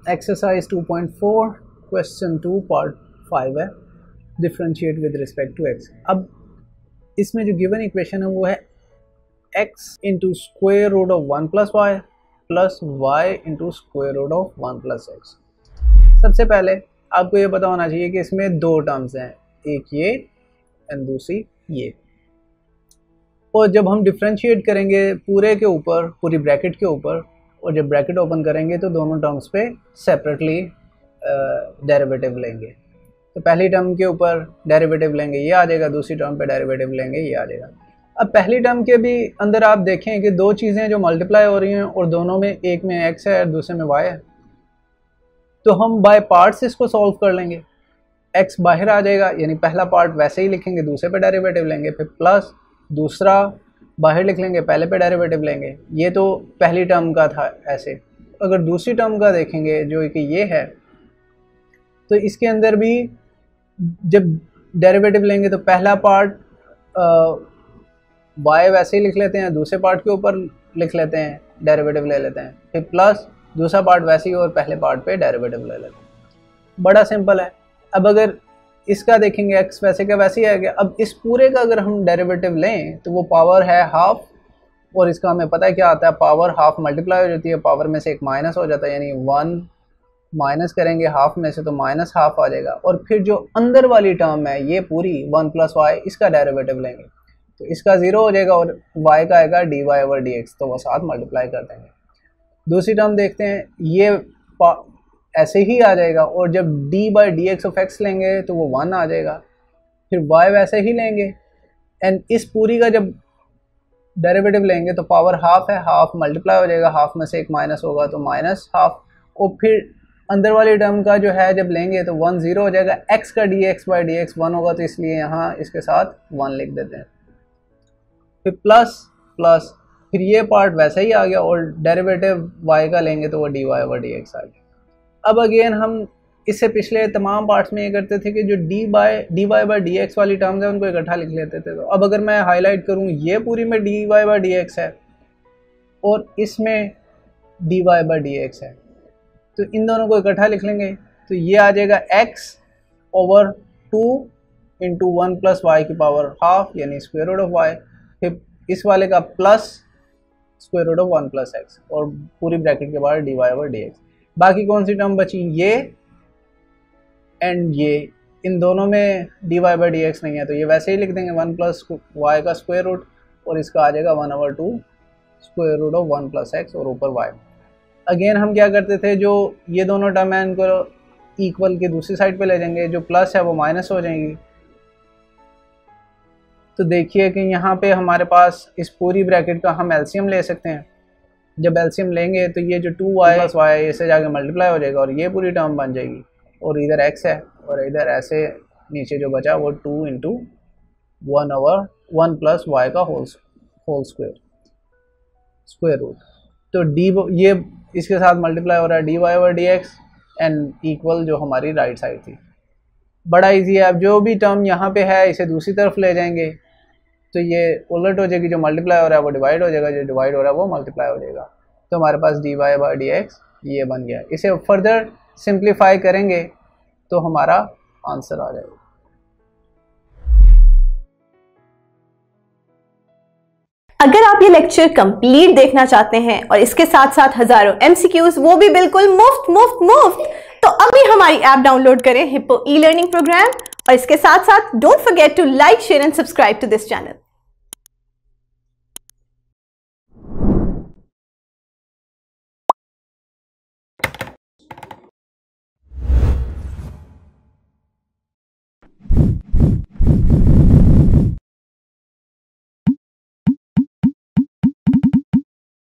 Exercise 2.4 question 2 part 5 है, differentiate with respect to x. अब इसमें जो गिवन इक्वेशन है वो है x into square root of 1 plus y plus y into square root of 1 plus x. सबसे पहले आपको ये पता होना चाहिए कि इसमें दो टर्म्स हैं, एक ये एंड दूसरी ये। और जब हम डिफरेंशिएट करेंगे पूरे के ऊपर, पूरी ब्रैकेट के ऊपर, और जब ब्रैकेट ओपन करेंगे तो दोनों टर्म्स पे सेपरेटली डेरिवेटिव लेंगे। तो पहली टर्म के ऊपर डेरिवेटिव लेंगे ये आ जाएगा, दूसरी टर्म पे डेरिवेटिव लेंगे ये आ जाएगा। अब पहली टर्म के भी अंदर आप देखें कि दो चीज़ें जो मल्टीप्लाई हो रही हैं और दोनों में, एक में x है और दूसरे में y है, तो हम बाय पार्ट्स इसको सॉल्व कर लेंगे। x बाहर आ जाएगा, यानी पहला पार्ट वैसे ही लिखेंगे, दूसरे पे डेरिवेटिव लेंगे, फिर प्लस दूसरा बाहर लिख लेंगे, पहले पे डेरिवेटिव लेंगे। ये तो पहली टर्म का था ऐसे। अगर दूसरी टर्म का देखेंगे जो कि ये है, तो इसके अंदर भी जब डेरिवेटिव लेंगे तो पहला पार्ट y वैसे ही लिख लेते हैं, दूसरे पार्ट के ऊपर लिख लेते हैं, डेरिवेटिव ले लेते हैं, फिर प्लस दूसरा पार्ट वैसे ही और पहले पार्ट पे डेरिवेटिव ले लेते हैं। बड़ा सिंपल है। अब अगर इसका देखेंगे x वैसे का वैसे ही आएगा। अब इस पूरे का अगर हम डेरिवेटिव लें तो वो पावर है हाफ, और इसका हमें पता है क्या आता है, पावर हाफ मल्टीप्लाई हो जाती है, पावर में से एक माइनस हो जाता है, यानी 1 माइनस करेंगे हाफ में से तो माइनस हाफ आ जाएगा। और फिर जो अंदर वाली टर्म है ये पूरी 1 प्लस वाई, इसका डेरिवेटिव लेंगे तो इसका 0 हो जाएगा और y का आएगा dy ओवर dx, तो वो साथ मल्टीप्लाई कर देंगे। दूसरी टर्म देखते हैं, ये ऐसे ही आ जाएगा, और जब d by D x of x लेंगे तो वो 1 आ जाएगा, फिर y वैसे ही लेंगे, एंड इस पूरी का जब डेरिवेटिव लेंगे तो पावर हाफ है, हाफ मल्टीप्लाई हो जाएगा, हाफ में से एक माइनस होगा तो माइनस हाफ, और फिर अंदर वाली टर्म का जो है जब लेंगे तो 1 0 हो जाएगा, x का dx बाई डी एक्स 1 होगा, तो इसलिए यहाँ इसके साथ 1 लिख देते हैं। फिर प्लस प्लस, फिर ये पार्ट वैसे ही आ गया, और डेरिवेटिव y का लेंगे तो वो dy ओवर dx आ गया। अब अगेन हम इससे पिछले तमाम पार्ट्स में ये करते थे कि जो dy बाई dx वाली टर्म्स है उनको इकट्ठा लिख लेते थे। तो अब अगर मैं हाईलाइट करूँ, ये पूरी में dy बाई dx है और इसमें dy बाई dx है, तो इन दोनों को इकट्ठा लिख लेंगे तो ये आ जाएगा x over 2 into 1 plus y की पावर हाफ, यानी स्क्वायर रूट ऑफ y, फिर इस वाले का plus square root of 1 plus x, और पूरी ब्रैकेट के बाद dy ओवर dx। बाकी कौन सी टर्म बची, ये एंड ये, इन दोनों में dy बाई dx नहीं है तो ये वैसे ही लिख देंगे 1 प्लस वाई का स्क्वायर रूट, और इसका आ जाएगा 1 over 2 square root of 1 plus x और ऊपर y। अगेन हम क्या करते थे, जो ये दोनों टर्म है इनको इक्वल के दूसरी साइड पे ले जाएंगे, जो प्लस है वो माइनस हो जाएंगी। तो देखिए कि यहाँ पे हमारे पास इस पूरी ब्रैकेट का हम एलसीएम ले सकते हैं। जब एलसीएम लेंगे तो ये जो 2y प्लस वाई है इससे जाके मल्टीप्लाई हो जाएगा और ये पूरी टर्म बन जाएगी, और इधर x है और इधर ऐसे नीचे जो बचा वो 2 इंटू 1 ओवर 1 प्लस वाई का होल स्क्वायर रूट। तो डी ये इसके साथ मल्टीप्लाई हो रहा है dy over dx and equal जो हमारी राइट साइड थी। बड़ा इजी है। अब जो भी टर्म यहाँ पे है इसे दूसरी तरफ ले जाएंगे तो ये उलट हो जाएगी, जो मल्टीप्लाई हो रहा है वो डिवाइड हो जाएगा, जो डिवाइड हो रहा है वो मल्टीप्लाई हो जाएगा। तो हमारे पास dy बाई dx ये बन गया। इसे फर्दर सिंप्लीफाई करेंगे तो हमारा आंसर आ जाएगा। अगर आप ये लेक्चर कंप्लीट देखना चाहते हैं और इसके साथ साथ हजारों MCQs, वो भी बिल्कुल मुफ्त, तो अभी हमारी ऐप डाउनलोड करें, हिप्पो ई लर्निंग प्रोग्राम, और इसके साथ साथ don't forget to like, share and subscribe to this channel.